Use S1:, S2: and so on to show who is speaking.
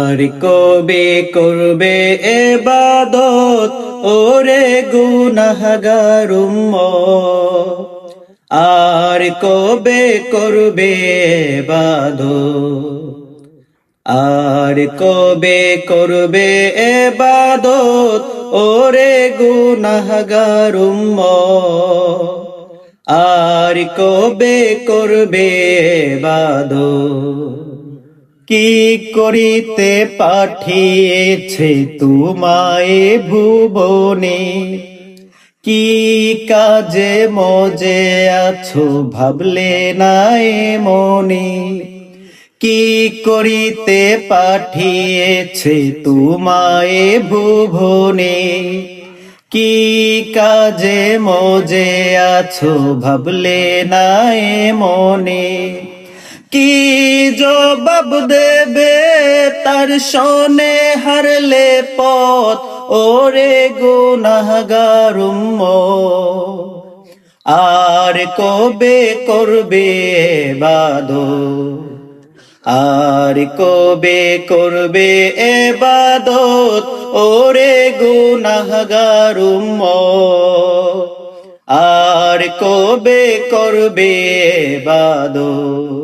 S1: আর কবে করবে ইবাদত ওরে গুনাহগার উম্মত, আর কবে করবে ইবাদত, আর কবে করবে ইবাদত ওরে গুনাহগার উম্মত, আর কবে করবে ইবাদত। কি করিতে পাঠিয়েছে তোমায় ভুবনে, কি কাজে মজে আছো ভাবলে নাই মনে, কি করিতে পাঠিয়েছে তোমায় ভুবনে, কি কাজে মজে আছো ভাবলে নাই মনে। কি জবাব দেবে তার শোনে হারলে পথ ওরে গুনাহগার উম্মত, আর কবে করবে ইবাদত, আর কবে করবে ইবাদত ওরে গুনাহগার উম্মত, আর কবে করবে ইবাদত।